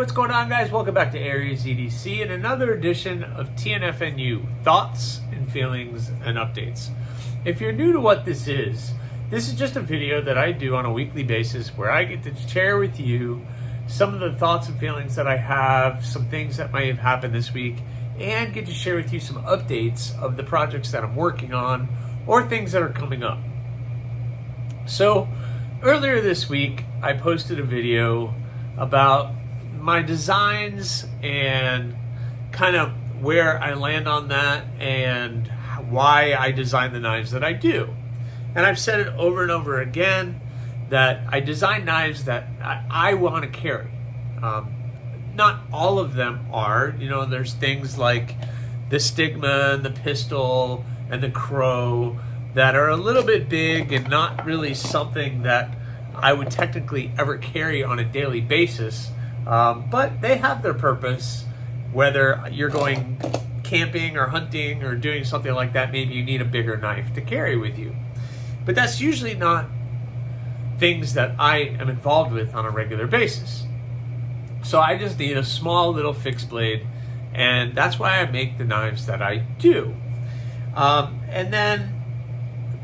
what's going on, guys? Welcome back to AriesEDC and another edition of TNFNU, Thoughts and Feelings and Updates. If you're new to what this is just a video that I do on a weekly basis where I get to share with you some of the thoughts and feelings that I have, some things that might have happened this week, and get to share with you some updates of the projects that I'm working on or things that are coming up. So earlier this week, I posted a video about my designs and kind of where I land on that and why I design the knives that I do. And I've said it over and over again that I design knives that I want to carry. Not all of them are. You know, there's things like the Stigma and the Pistol and the Crow that are a little bit big and not really something that I would technically ever carry on a daily basis. But they have their purpose, whether you're going camping or hunting or doing something like that. Maybe you need a bigger knife to carry with you. But that's usually not things that I am involved with on a regular basis. So I just need a small little fixed blade, and that's why I make the knives that I do.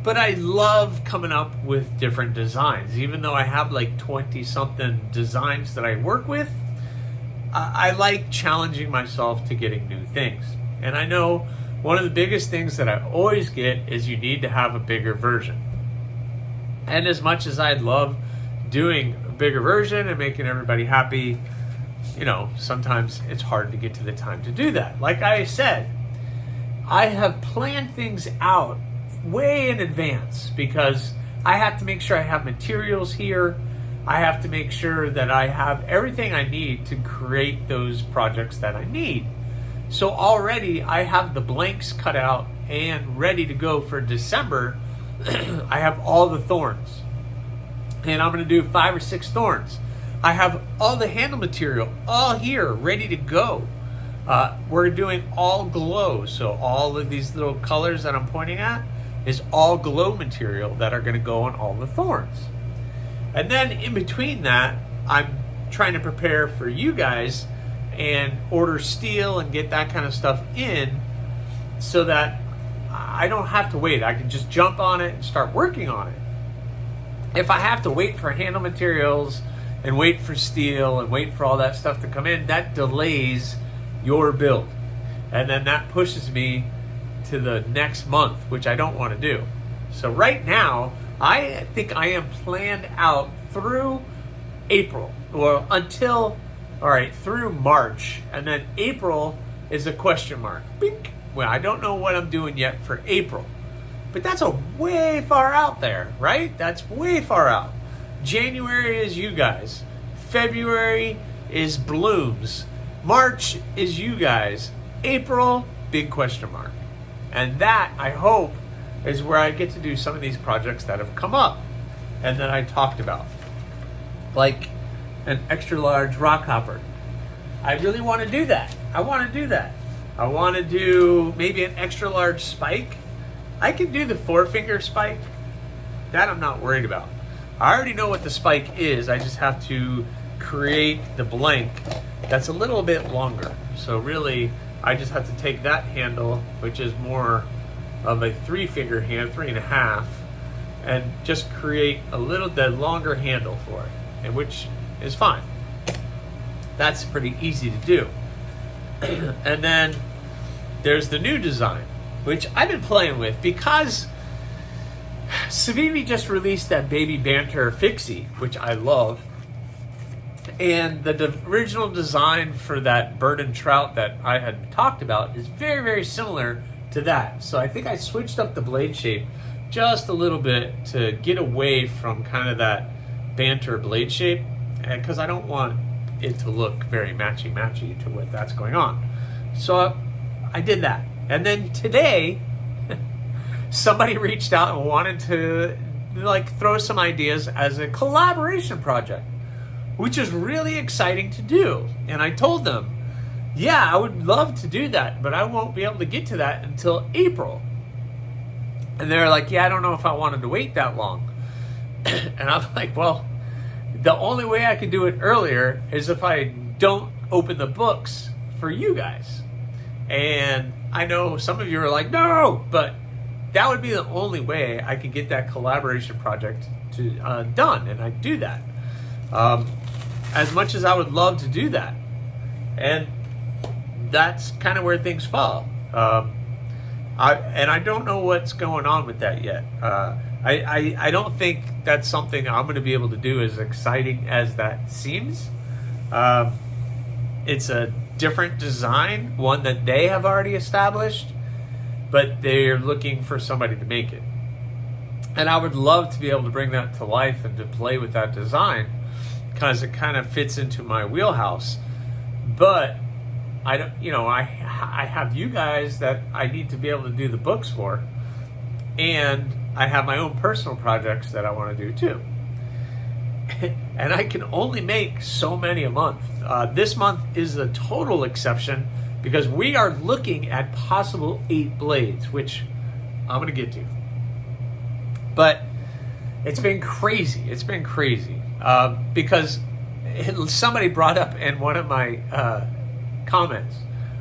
But I love coming up with different designs. Even though I have like 20-something designs that I work with, I like challenging myself to getting new things. And I know one of the biggest things that I always get is you need to have a bigger version. And as much as I'd love doing a bigger version and making everybody happy, you know, sometimes it's hard to get to the time to do that. Like I said, I have planned things out way in advance because I have to make sure I have materials here. I have to make sure that I have everything I need to create those projects that I need. So already I have the blanks cut out and ready to go for December. I have all the thorns, and I'm going to do 5 or 6 thorns. I have all the handle material all here ready to go. We're doing all glow, so all of these little colors that I'm pointing at is all glow material that are going to go on all the thorns. And then in between that, I'm trying to prepare for you guys and order steel and get that kind of stuff in so that I don't have to wait. I can just jump on it and start working on it. If I have to wait for handle materials and wait for steel and wait for all that stuff to come in, that delays your build. And then that pushes me to the next month, which I don't want to do. So right now, I think I am planned out through April, or through March, and then April is a question mark. Bink. Well, I don't know what I'm doing yet for April, but that's a way far out there, right? That's way far out. January is you guys. February is blooms. March is you guys. April, big question mark. And that, I hope, is where I get to do some of these projects that have come up and that I talked about. Like an extra large rock hopper. I really want to do that. I want to do that. I want to do maybe an extra large spike. I can do the 4-finger spike. That I'm not worried about. I already know what the spike is. I just have to create the blank that's a little bit longer. So really, I just have to take that handle, which is more of a 3-finger hand, 3.5, and just create a little bit longer handle for it, and which is fine. That's pretty easy to do. And then there's the new design, which I've been playing with because Civivi just released that Baby Banter Fixie, which I love. And the original design for that bird and trout that I had talked about is very, very similar to that. So I think I switched up the blade shape just a little bit to get away from kind of that banter blade shape, because I don't want it to look very matchy-matchy to what that's going on. So I did that. And then today, somebody reached out and wanted to throw some ideas as a collaboration project, which is really exciting to do. And I told them, yeah, I would love to do that, but I won't be able to get to that until April. And they're like, yeah, I don't know if I wanted to wait that long. And I'm like, well, the only way I could do it earlier is if I don't open the books for you guys. And I know some of you are like, no, but that would be the only way I could get that collaboration project to done, and I do that. As much as I would love to do that. And that's kind of where things fall. I don't know what's going on with that yet. I don't think that's something I'm going to be able to do as exciting as that seems. It's a different design, one that they have already established, but they're looking for somebody to make it. And I would love to be able to bring that to life and to play with that design, because it kind of fits into my wheelhouse. But I don't, I have you guys that I need to be able to do the books for, and I have my own personal projects that I want to do too. And I can only make so many a month. This month is a total exception because we are looking at possible 8 blades, which I'm going to get to. But it's been crazy. It's been crazy because somebody brought up in one of my comments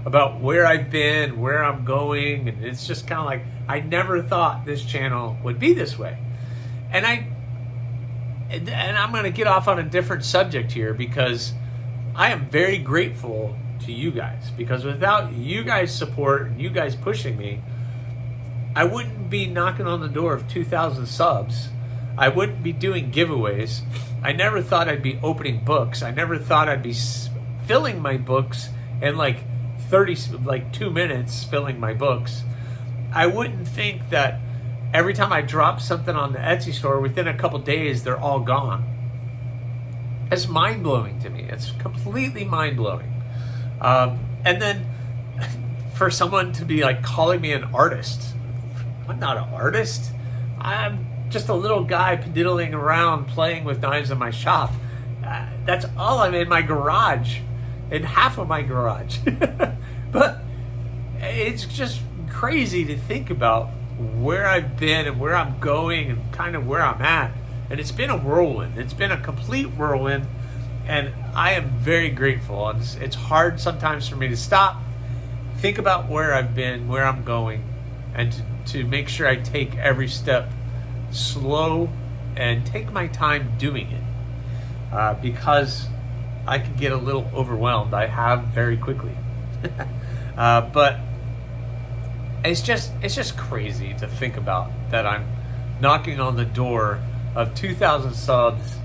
about where I've been, where I'm going, and it's just kind of like, I never thought this channel would be this way. And I'm going to get off on a different subject here because I am very grateful to you guys, because without you guys' support and you guys pushing me, I wouldn't be knocking on the door of 2,000 subs. I wouldn't be doing giveaways. I never thought I'd be opening books. I never thought I'd be filling my books in like 2 minutes, filling my books. I wouldn't think that every time I drop something on the Etsy store, within a couple days, they're all gone. It's mind-blowing to me. It's completely mind-blowing. And then for someone to be like calling me an artist. I'm not an artist. I'm just a little guy diddling around playing with knives in my shop. That's all I'm in my garage, in half of my garage. But it's just crazy to think about where I've been and where I'm going and kind of where I'm at. And it's been a whirlwind. It's been a complete whirlwind. And I am very grateful. And it's hard sometimes for me to stop, think about where I've been, where I'm going, and to make sure I take every step slow and take my time doing it. Because I can get a little overwhelmed. I have very quickly. But it's just crazy to think about that I'm knocking on the door of 2,000 subs,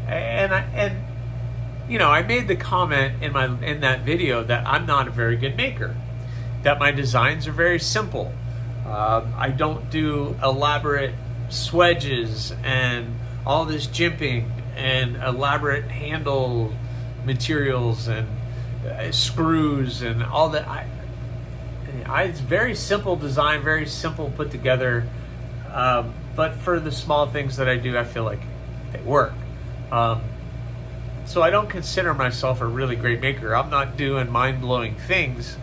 and I made the comment in that video that I'm not a very good maker, that my designs are very simple. I don't do elaborate swedges and all this jimping and elaborate handle materials and screws and all that. It's very simple design, very simple put together. But for the small things that I do, I feel like they work. So I don't consider myself a really great maker. I'm not doing mind-blowing things.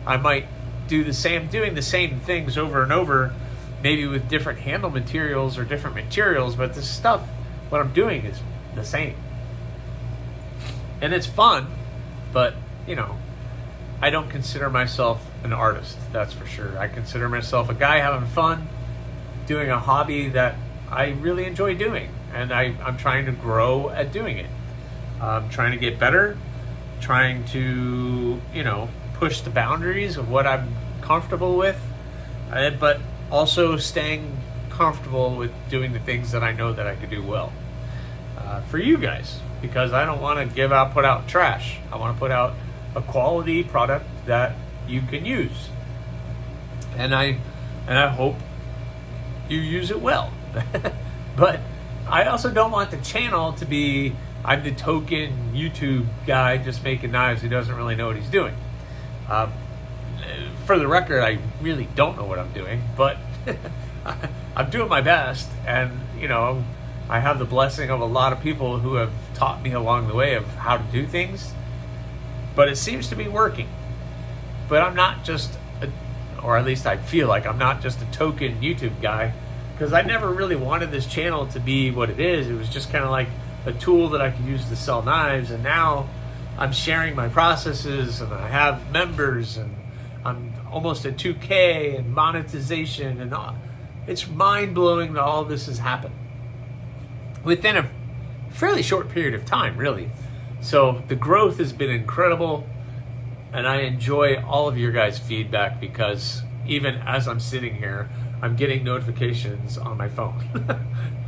I might doing the same things over and over, maybe with different handle materials or different materials, but the stuff, what I'm doing is the same. And it's fun, but, I don't consider myself an artist, that's for sure. I consider myself a guy having fun, doing a hobby that I really enjoy doing, and I'm trying to grow at doing it. I'm trying to get better, trying to, push the boundaries of what I'm comfortable with, but also staying comfortable with doing the things that I know that I could do well. For you guys, because I don't want to put out trash. I want to put out a quality product that you can use. And I hope you use it well. But I also don't want the channel to be, I'm the token YouTube guy just making knives who doesn't really know what he's doing. For the record, I really don't know what I'm doing, but I'm doing my best, and I have the blessing of a lot of people who have taught me along the way of how to do things, but it seems to be working. But I'm not just, or at least I feel like I'm not just a token YouTube guy, because I never really wanted this channel to be what it is. It was just kind of like a tool that I could use to sell knives, and now I'm sharing my processes, and I have members, and I'm almost at 2K and monetization, and all. It's mind-blowing that all this has happened within a fairly short period of time, really. So the growth has been incredible, and I enjoy all of your guys' feedback, because even as I'm sitting here, I'm getting notifications on my phone.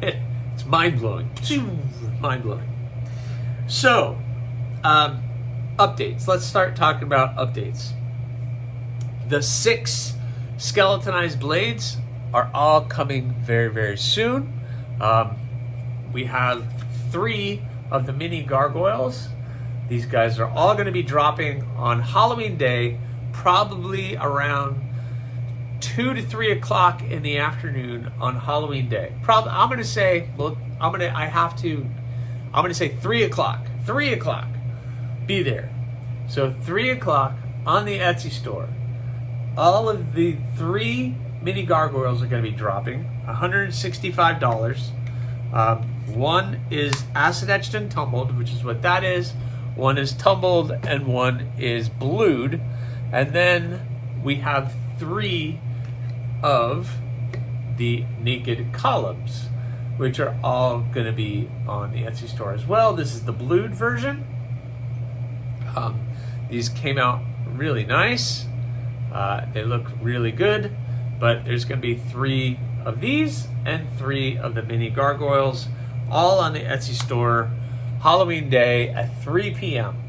It's mind-blowing. Mind-blowing. So, updates. Let's start talking about updates. The 6 skeletonized blades are all coming very, very soon. We have 3 of the mini gargoyles. These guys are all going to be dropping on Halloween Day, probably around 2 to 3 o'clock in the afternoon on Halloween Day. Probably, I'm going to say, look, I'm going to say 3 o'clock. 3 o'clock. Be there. So 3 o'clock on the Etsy store. All of the 3 mini gargoyles are going to be dropping $165. One is acid etched and tumbled, which is what that is. One is tumbled and one is blued. And then we have 3 of the naked columns, which are all going to be on the Etsy store as well. This is the blued version. These came out really nice. They look really good, but there's going to be 3 of these and 3 of the mini gargoyles, all on the Etsy store, Halloween Day at 3 p.m.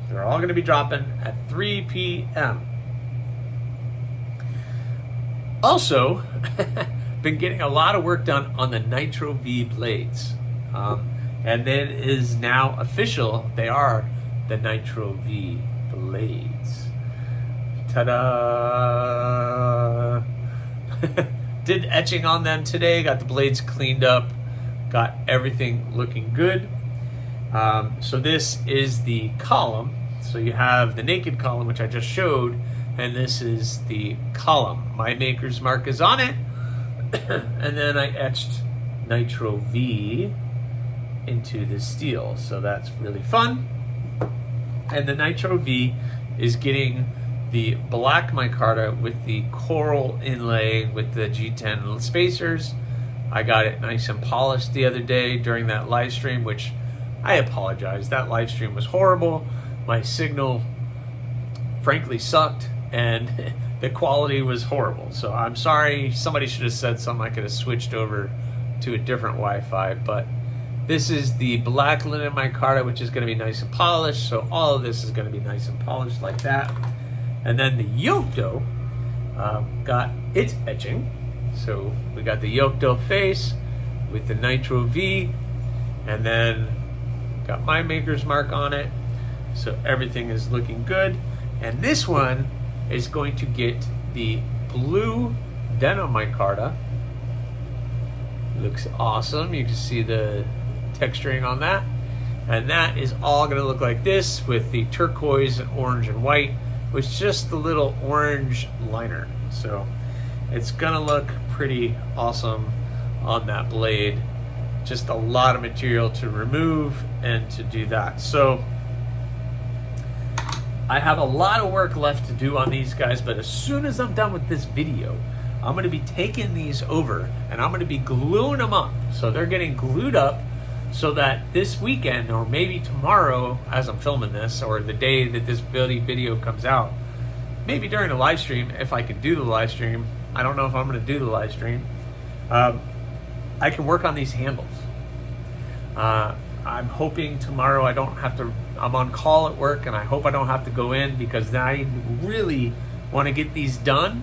They're all going to be dropping at 3 p.m. Also, been getting a lot of work done on the Nitro V blades. And it is now official. They are the Nitro V blades. Ta-da! Did etching on them today, got the blades cleaned up, got everything looking good. So this is the column. So you have the naked column, which I just showed, and this is the column. My maker's mark is on it, and then I etched Nitro V into the steel. So that's really fun. And the Nitro V is getting the black micarta with the coral inlay with the G10 spacers. I got it nice and polished the other day during that live stream, which I apologize. That live stream was horrible. My signal frankly sucked, and the quality was horrible. So I'm sorry. Somebody should have said something. I could have switched over to a different Wi-Fi, but this is the black linen micarta, which is going to be nice and polished. So all of this is going to be nice and polished like that. And then the yoke dough got its etching. So we got the yoke dough face with the Nitro V, and then got my maker's mark on it. So everything is looking good. And this one is going to get the blue denim micarta. Looks awesome. You can see the texturing on that. And that is all going to look like this with the turquoise and orange and white, with just the little orange liner. So it's gonna look pretty awesome on that blade. Just a lot of material to remove and to do that. So I have a lot of work left to do on these guys, but as soon as I'm done with this video, I'm gonna be taking these over and I'm gonna be gluing them up. So they're getting glued up so that this weekend, or maybe tomorrow as I'm filming this, or the day that this video comes out, maybe during the live stream, if I can do the live stream, I don't know if I'm going to do the live stream, I can work on these handles. I'm hoping tomorrow I don't have to, I'm on call at work, and I hope I don't have to go in, because I really want to get these done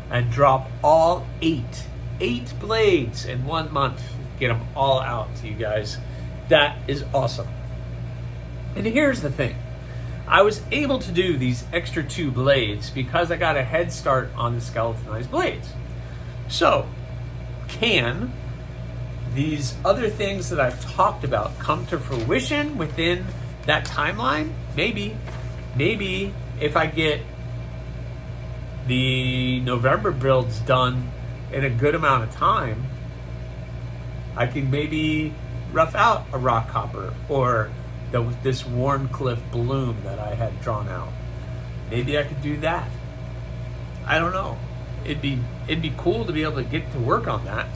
and drop all 8 blades in 1 month. Get them all out to you guys. That is awesome. And here's the thing. I was able to do these extra 2 blades because I got a head start on the skeletonized blades. So, can these other things that I've talked about come to fruition within that timeline? Maybe. Maybe if I get the November builds done in a good amount of time, I can maybe rough out a rock copper or this Warncliffe bloom that I had drawn out. Maybe I could do that. I don't know. It'd be cool to be able to get to work on that,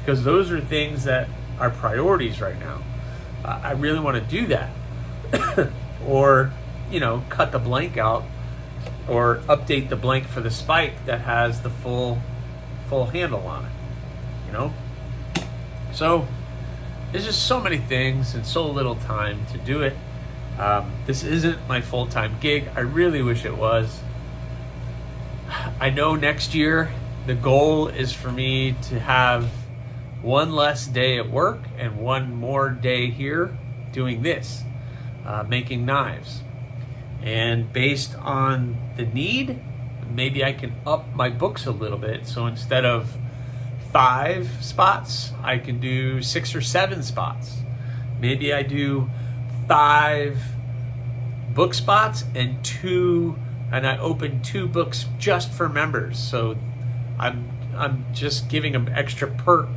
because those are things that are priorities right now. I really want to do that. Or, cut the blank out, or update the blank for the spike that has the full handle on it. So there's just so many things and so little time to do it. This isn't my full-time gig. I really wish it was. I know next year the goal is for me to have one less day at work and one more day here doing this, making knives. And based on the need, maybe I can up my books a little bit. So instead of 5 spots, I can do 6 or 7 spots. Maybe I do 5 book spots and I open 2 books just for members. So I'm just giving them extra perk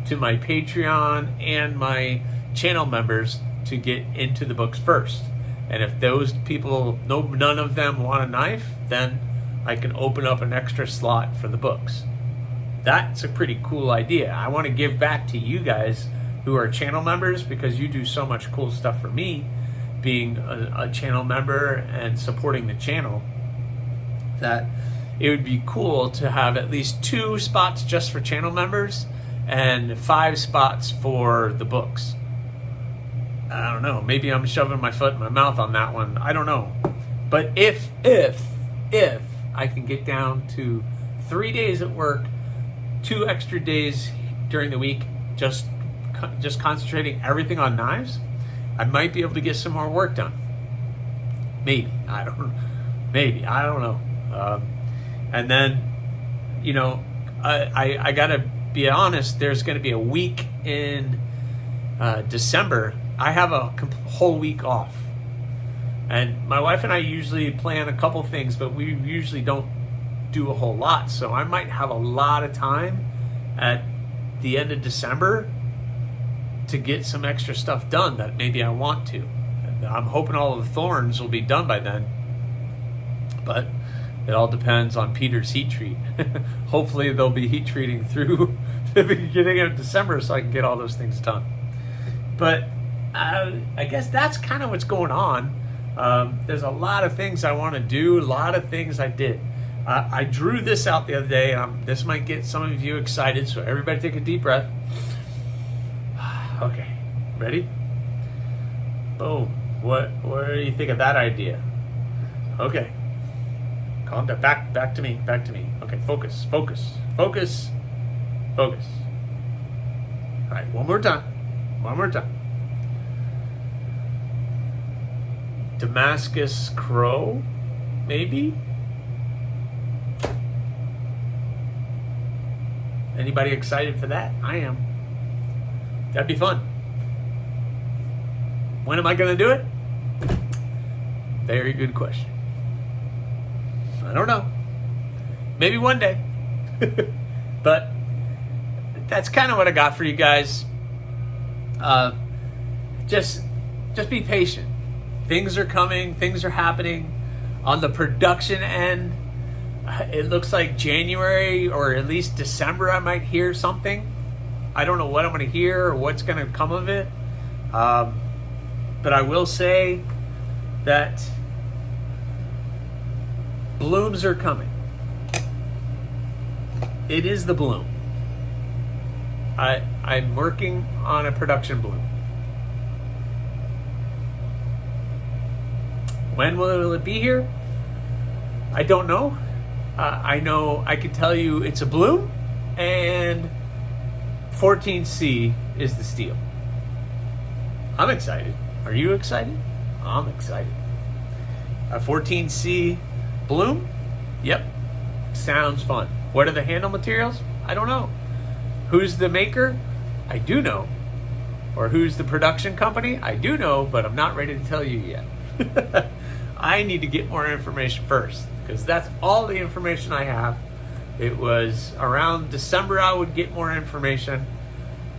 to my Patreon and my channel members to get into the books first. And if those people, none of them want a knife, then I can open up an extra slot for the books. That's a pretty cool idea. I want to give back to you guys who are channel members, because you do so much cool stuff for me being a channel member and supporting the channel, that it would be cool to have at least 2 spots just for channel members and 5 spots for the books. I don't know. Maybe I'm shoving my foot in my mouth on that one. I don't know. But if I can get down to 3 days at work, 2 extra days during the week, just concentrating everything on knives, I might be able to get some more work done. Maybe. I don't know. And then, I gotta be honest, there's going to be a week in December. I have a whole week off. And my wife and I usually plan a couple things, but we usually don't do a whole lot. So I might have a lot of time at the end of December to get some extra stuff done that maybe I want to. And I'm hoping all of the thorns will be done by then. But it all depends on Peter's heat treat. Hopefully they'll be heat treating through the beginning of December so I can get all those things done. But I guess that's kind of what's going on. There's a lot of things I want to do, a lot of things I did. I drew this out the other day. This might get some of you excited, so everybody take a deep breath. Okay, ready? Boom. What do you think of that idea? Okay. Calm down. Back to me. Okay, focus. All right, one more time. Damascus Crow, maybe? Anybody excited for that? I am. That'd be fun. When am I going to do it? Very good question. I don't know. Maybe one day. But that's kind of what I got for you guys. Just be patient. Things are coming. Things are happening. On the production end, it looks like January or at least December I might hear something. I don't know what I'm going to hear or what's going to come of it. But I will say that blooms are coming. It is the bloom. I'm working on a production bloom. When will it be here? I don't know. I know I can tell you it's a bloom, and 14C is the steel. I'm excited. Are you excited? I'm excited. A 14C bloom? Yep. Sounds fun. What are the handle materials? I don't know. Who's the maker? I do know. Or who's the production company? I do know, but I'm not ready to tell you yet. I need to get more information first, because that's all the information I have. It was around December I would get more information,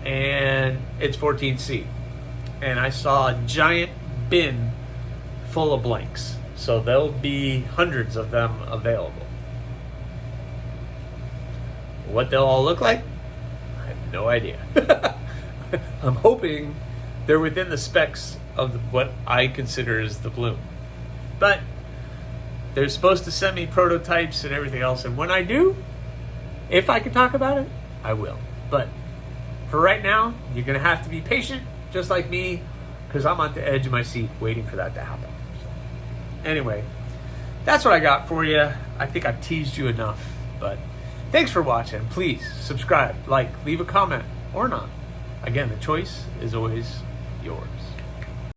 and it's 14C. And I saw a giant bin full of blanks. So there'll be hundreds of them available. What they'll all look like, I have no idea. I'm hoping they're within the specs of what I consider is the bloom. But they're supposed to send me prototypes and everything else, and when I do, if I can talk about it, I will. But for right now, you're going to have to be patient, just like me, because I'm on the edge of my seat waiting for that to happen. So, anyway, that's what I got for you. I think I've teased you enough, but thanks for watching. Please subscribe, like, leave a comment, or not. Again, the choice is always yours.